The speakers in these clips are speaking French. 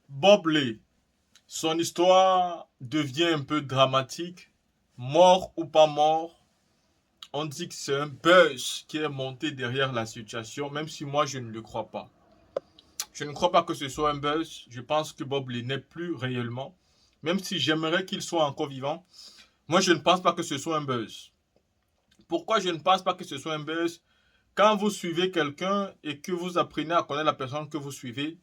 Bob Lee, son histoire devient un peu dramatique. Mort ou pas mort, on dit que c'est un buzz qui est monté derrière la situation, même si moi je ne le crois pas. Je ne crois pas que ce soit un buzz. Je pense que Bob Lee n'est plus réellement. Même si j'aimerais qu'il soit encore vivant, moi je ne pense pas que ce soit un buzz. Pourquoi je ne pense pas que ce soit un buzz? Quand vous suivez quelqu'un et que vous apprenez à connaître la personne que vous suivez,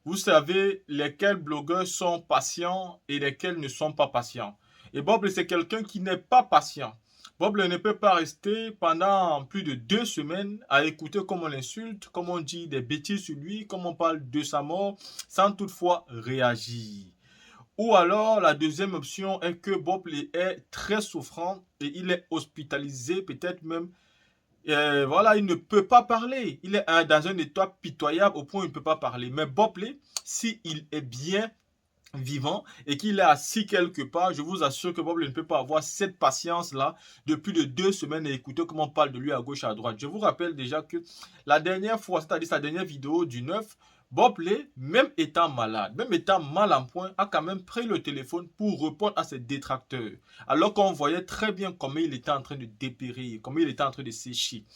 vous savez lesquels blogueurs sont patients et lesquels ne sont pas patients. Et Bob, c'est quelqu'un qui n'est pas patient. Bob ne peut pas rester pendant plus de 2 semaines à écouter comment on l'insulte, comment on dit des bêtises sur lui, comment on parle de sa mort, sans toutefois réagir. Ou alors, la deuxième option est que Bob est très souffrant et il est hospitalisé, peut-être même voilà, il ne peut pas parler. Il est dans un état pitoyable au point où il ne peut pas parler. Mais Bob Lee, s'il est bien vivant et qu'il est assis quelque part, je vous assure que Bob Lee ne peut pas avoir cette patience-là de plus de 2 semaines et écouter comment on parle de lui à gauche, à droite. Je vous rappelle déjà que la dernière fois, c'est-à-dire sa dernière vidéo du 9, Bob Lee, même étant malade, même étant mal en point, a quand même pris le téléphone pour répondre à ses détracteurs. Alors qu'on voyait très bien comment il était en train de dépérir, comment il était en train de sécher.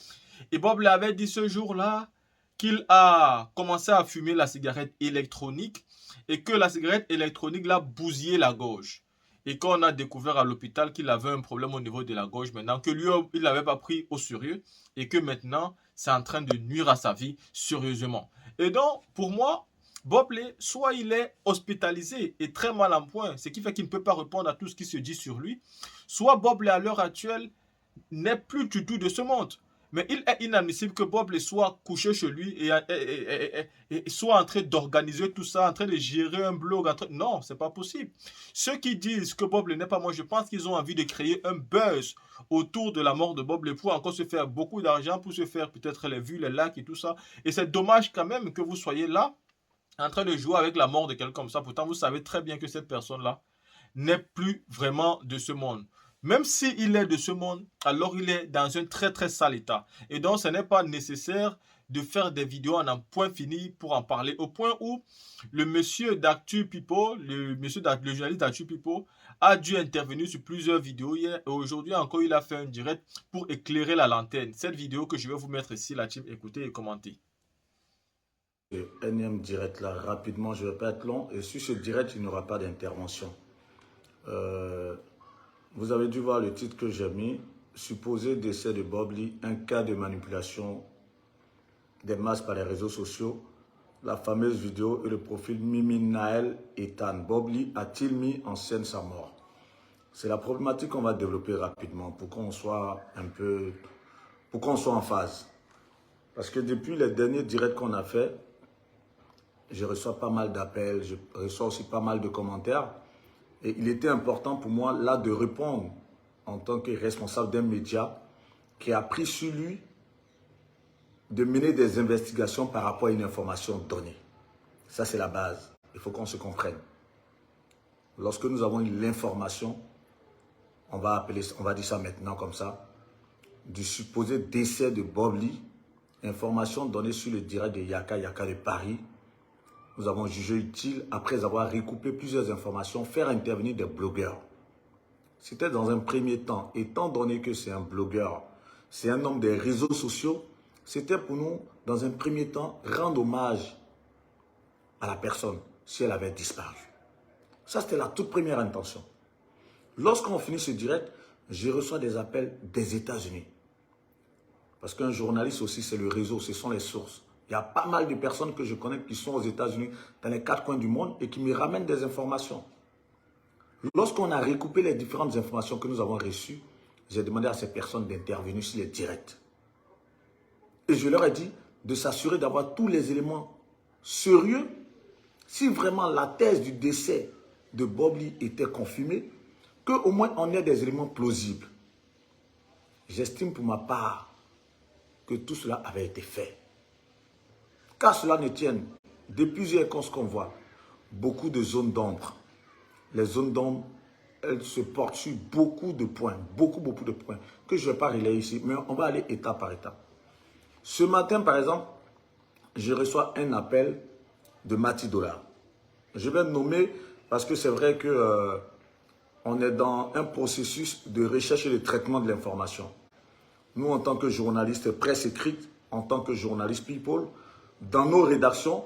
Et Bob Lee avait dit ce jour-là qu'il a commencé à fumer la cigarette électronique et que la cigarette électronique l'a bousillé la gorge. Et qu'on a découvert à l'hôpital qu'il avait un problème au niveau de la gorge maintenant, que lui, il n'avait pas pris au sérieux et que maintenant, c'est en train de nuire à sa vie sérieusement. Et donc, pour moi, Bob Lee, soit il est hospitalisé et très mal en point, ce qui fait qu'il ne peut pas répondre à tout ce qui se dit sur lui, soit Bob Lee, à l'heure actuelle, n'est plus du tout de ce monde. Mais il est inadmissible que Bob Lee soit couché chez lui et soit en train d'organiser tout ça, en train de gérer un blog. Non, c'est pas possible. Ceux qui disent que Bob Lee n'est pas moi, je pense qu'ils ont envie de créer un buzz autour de la mort de Bob Lee pour encore se faire beaucoup d'argent, pour se faire peut-être les vues, les likes et tout ça. Et c'est dommage quand même que vous soyez là en train de jouer avec la mort de quelqu'un comme ça. Pourtant, vous savez très bien que cette personne-là n'est plus vraiment de ce monde. Même s'il est de ce monde, alors il est dans un très très sale état. Et donc, ce n'est pas nécessaire de faire des vidéos en un point fini pour en parler. Au point où le monsieur d'Actu People, le journaliste d'Actu People, a dû intervenir sur plusieurs vidéos hier. Et aujourd'hui encore, il a fait un direct pour éclairer la lanterne. Cette vidéo que je vais vous mettre ici, la team, écoutez et commentez. Le énième direct là, rapidement, je ne vais pas être long. Et sur ce direct, il n'y aura pas d'intervention. Euh, vous avez dû voir le titre que j'ai mis. Supposé décès de Bob Lee, un cas de manipulation des masses par les réseaux sociaux. La fameuse vidéo et le profil Mimi Naël Ethan. Bob Lee a-t-il mis en scène sa mort? C'est la problématique qu'on va développer rapidement pour qu'on soit pour qu'on soit en phase. Parce que depuis les derniers directs qu'on a fait, je reçois pas mal d'appels, je reçois aussi pas mal de commentaires. Et il était important pour moi là de répondre en tant que responsable d'un média qui a pris sur lui de mener des investigations par rapport à une information donnée. Ça, c'est la base. Il faut qu'on se comprenne. Lorsque nous avons eu l'information, on va dire ça maintenant comme ça, du supposé décès de Bob Lee, information donnée sur le direct de Yaka Yaka de Paris. Nous avons jugé utile, après avoir recoupé plusieurs informations, faire intervenir des blogueurs. C'était dans un premier temps, étant donné que c'est un blogueur, c'est un homme des réseaux sociaux, c'était pour nous, dans un premier temps, rendre hommage à la personne si elle avait disparu. Ça, c'était la toute première intention. Lorsqu'on finit ce direct, je reçois des appels des États-Unis. Parce qu'un journaliste aussi, c'est le réseau, ce sont les sources. Il y a pas mal de personnes que je connais qui sont aux États-Unis, dans les 4 coins du monde, et qui me ramènent des informations. Lorsqu'on a recoupé les différentes informations que nous avons reçues, j'ai demandé à ces personnes d'intervenir sur les directs. Et je leur ai dit de s'assurer d'avoir tous les éléments sérieux. Si vraiment la thèse du décès de Bob Lee était confirmée, qu'au moins on ait des éléments plausibles. J'estime pour ma part que tout cela avait été fait. Qu'à cela ne tienne, depuis plusieurs causes qu'on voit, beaucoup de zones d'ombre. Les zones d'ombre, elles se portent sur beaucoup de points, beaucoup de points, que je ne vais pas relayer ici, mais on va aller étape par étape. Ce matin, par exemple, je reçois un appel de Mati Dollar. Je vais nommer parce que c'est vrai que on est dans un processus de recherche et de traitement de l'information. Nous, en tant que journalistes presse écrite, en tant que journalistes people, dans nos rédactions,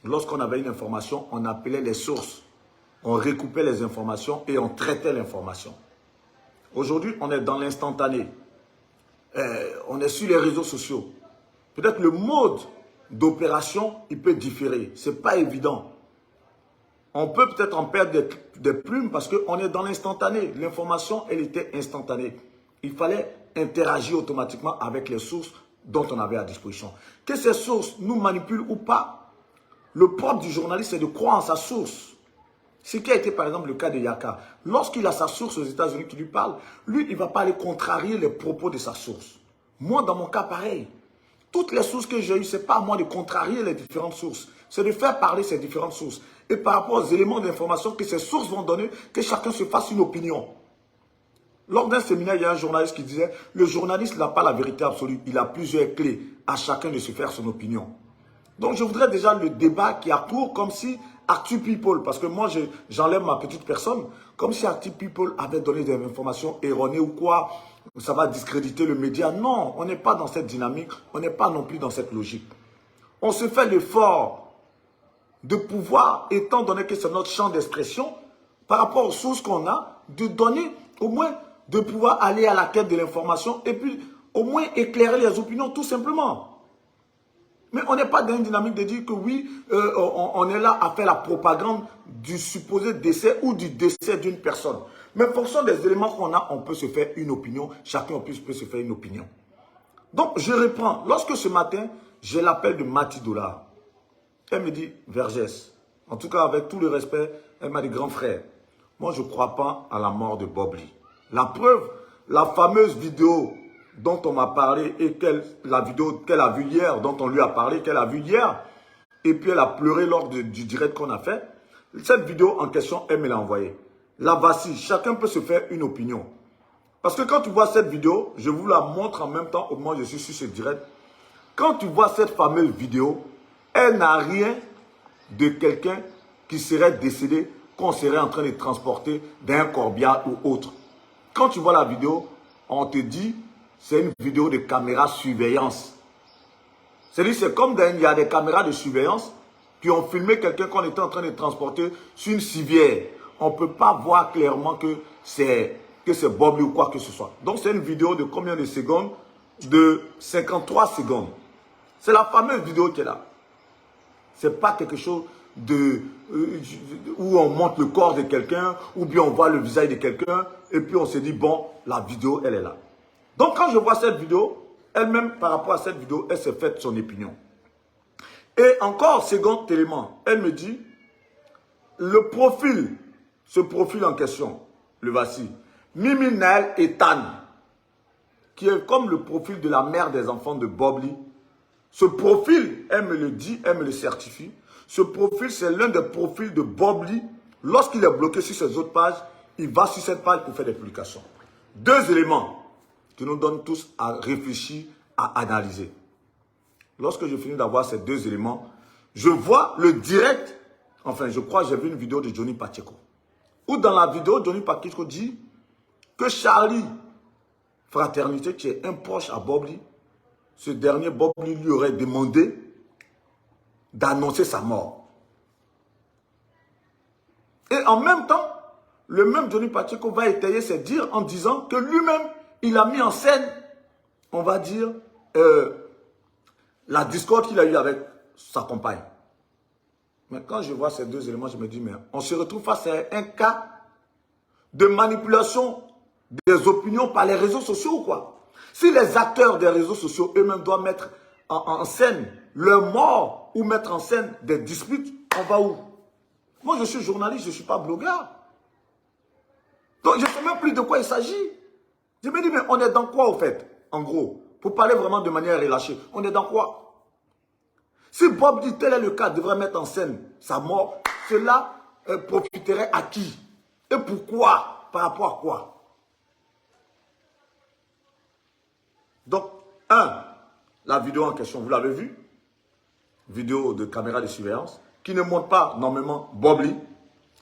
lorsqu'on avait une information, on appelait les sources. On recoupait les informations et on traitait l'information. Aujourd'hui, on est dans l'instantané. On est sur les réseaux sociaux. Peut-être le mode d'opération, il peut différer. Ce n'est pas évident. On peut peut-être en perdre des plumes parce qu'on est dans l'instantané. L'information, elle était instantanée. Il fallait interagir automatiquement avec les sources dont on avait à disposition. Que ces sources nous manipulent ou pas, le propre du journaliste, c'est de croire en sa source. Ce qui a été par exemple le cas de Yaka. Lorsqu'il a sa source aux États-Unis qui lui parle, lui, il ne va pas aller contrarier les propos de sa source. Moi, dans mon cas, pareil. Toutes les sources que j'ai eues, ce n'est pas à moi de contrarier les différentes sources. C'est de faire parler ces différentes sources. Et par rapport aux éléments d'information que ces sources vont donner, que chacun se fasse une opinion. Lors d'un séminaire, il y a un journaliste qui disait « Le journaliste n'a pas la vérité absolue. Il a plusieurs clés à chacun de se faire son opinion. » Donc, je voudrais déjà le débat qui a cours comme si Actu People, parce que moi, j'enlève ma petite personne, comme si Actu People avait donné des informations erronées ou quoi, ça va discréditer le média. Non, on n'est pas dans cette dynamique, on n'est pas non plus dans cette logique. On se fait l'effort de pouvoir, étant donné que c'est notre champ d'expression, par rapport aux sources qu'on a, de donner, au moins, de pouvoir aller à la quête de l'information et puis, au moins, éclairer les opinions, tout simplement. Mais on n'est pas dans une dynamique de dire que oui, on est là à faire la propagande du supposé décès ou du décès d'une personne. Mais en fonction des éléments qu'on a, on peut se faire une opinion. Chacun peut se faire une opinion. Donc, je reprends. Lorsque ce matin, j'ai l'appel de Mati Doula. Elle me dit, Vergès, en tout cas avec tout le respect, elle m'a dit, grand frère, moi je ne crois pas à la mort de Bob Lee. La preuve, la fameuse vidéo dont on m'a parlé et la vidéo qu'elle a vue hier, dont on lui a parlé, qu'elle a vue hier, et puis elle a pleuré lors du direct qu'on a fait. Cette vidéo en question, elle me l'a envoyée. La voici, chacun peut se faire une opinion. Parce que quand tu vois cette vidéo, je vous la montre en même temps au moment où je suis sur ce direct. Quand tu vois cette fameuse vidéo, elle n'a rien de quelqu'un qui serait décédé, qu'on serait en train de transporter d'un corbillard ou autre. Quand tu vois la vidéo, on te dit, c'est une vidéo de caméra surveillance. C'est comme il y a des caméras de surveillance qui ont filmé quelqu'un qu'on était en train de transporter sur une civière. On ne peut pas voir clairement que c'est Bob Lee ou quoi que ce soit. Donc c'est une vidéo de combien de secondes? De 53 secondes. C'est la fameuse vidéo qui est là. Ce n'est pas quelque chose où on montre le corps de quelqu'un, ou bien on voit le visage de quelqu'un, et puis on se dit, bon, la vidéo, elle est là. Donc quand je vois cette vidéo, elle-même, par rapport à cette vidéo, elle s'est faite son opinion. Et encore, second élément, elle me dit, le profil, ce profil en question, le voici, Mimi Naël Etan, qui est comme le profil de la mère des enfants de Bob Lee. Ce profil, elle me le dit, elle me le certifie. Ce profil, c'est l'un des profils de Bob Lee. Lorsqu'il est bloqué sur ses autres pages, il va sur cette page pour faire des publications. Deux éléments qui nous donnent tous à réfléchir, à analyser. Lorsque je finis d'avoir ces deux éléments, je vois le direct. Enfin, je crois que j'ai vu une vidéo de Johnny Pacheco. Où dans la vidéo, Johnny Pacheco dit que Charlie Fraternité, qui est un proche à Bob Lee, ce dernier, Bob Lee, lui aurait demandé d'annoncer sa mort. Et en même temps, le même Johnny Pacheco va étayer ses dires en disant que lui-même, il a mis en scène, on va dire, la discorde qu'il a eue avec sa compagne. Mais quand je vois ces deux éléments, je me dis, mais on se retrouve face à un cas de manipulation des opinions par les réseaux sociaux ou quoi? Si les acteurs des réseaux sociaux eux-mêmes doivent mettre en scène leur mort ou mettre en scène des disputes, on va où? Moi, je suis journaliste, je ne suis pas blogueur. Donc, je ne sais même plus de quoi il s'agit. Je me dis, mais on est dans quoi, au fait? En gros, pour parler vraiment de manière relâchée, on est dans quoi? Si Bob dit tel est le cas, devrait mettre en scène sa mort, cela profiterait à qui? Et pourquoi? Par rapport à quoi? Donc, la vidéo en question, vous l'avez vue? Vidéo de caméra de surveillance qui ne montre pas normalement Bobli,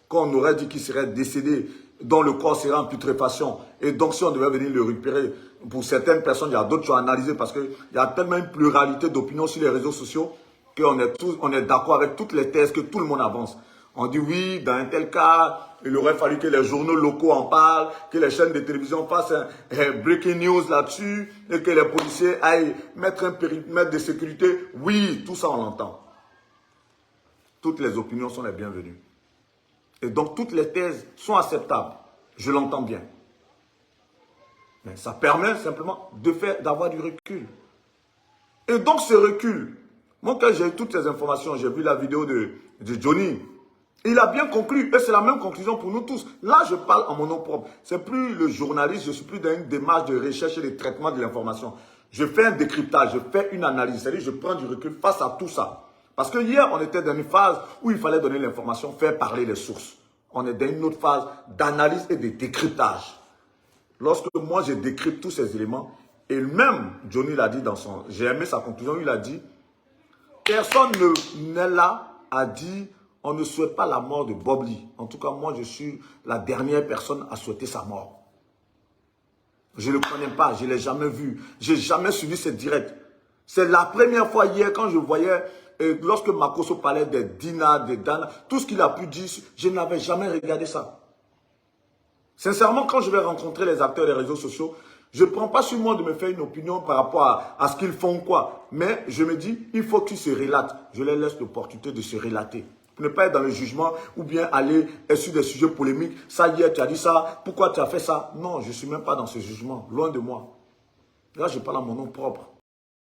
qu'on aurait dit qu'il serait décédé, dont le corps serait en putréfaction. Et donc, si on devait venir le récupérer, pour certaines personnes, il y a d'autres choses à analyser parce qu'il y a tellement une pluralité d'opinions sur les réseaux sociaux qu'on est d'accord avec toutes les thèses que tout le monde avance. On dit oui, dans un tel cas, il aurait fallu que les journaux locaux en parlent, que les chaînes de télévision fassent un breaking news là-dessus, et que les policiers aillent mettre un périmètre de sécurité. Oui, tout ça on l'entend. Toutes les opinions sont les bienvenues. Et donc toutes les thèses sont acceptables. Je l'entends bien. Mais ça permet simplement d'avoir du recul. Et donc ce recul, moi quand j'ai eu toutes ces informations, j'ai vu la vidéo de Johnny, il a bien conclu, et c'est la même conclusion pour nous tous. Là, je parle en mon nom propre. C'est plus le journaliste, je suis plus dans une démarche de recherche et de traitement de l'information. Je fais un décryptage, je fais une analyse, c'est-à-dire je prends du recul face à tout ça. Parce que hier, on était dans une phase où il fallait donner l'information, faire parler les sources. On est dans une autre phase d'analyse et de décryptage. Lorsque moi, je décrypte tous ces éléments, et même Johnny l'a dit dans son... J'ai aimé sa conclusion, il a dit, personne n'est là à dire... On ne souhaite pas la mort de Bobli. En tout cas, moi, je suis la dernière personne à souhaiter sa mort. Je ne le connais pas, je ne l'ai jamais vu. Je n'ai jamais suivi cette directe. C'est la première fois hier, quand je voyais, lorsque Makosso parlait des Dina, des Dana, tout ce qu'il a pu dire, je n'avais jamais regardé ça. Sincèrement, quand je vais rencontrer les acteurs des réseaux sociaux, je ne prends pas sur moi de me faire une opinion par rapport à ce qu'ils font quoi. Mais je me dis, il faut qu'ils se relatent. Je leur laisse l'opportunité de se relater. Pour ne pas être dans le jugement ou bien aller sur des sujets polémiques. Ça, hier, tu as dit ça. Pourquoi tu as fait ça? Non, je ne suis même pas dans ce jugement. Loin de moi. Là, je parle à mon nom propre.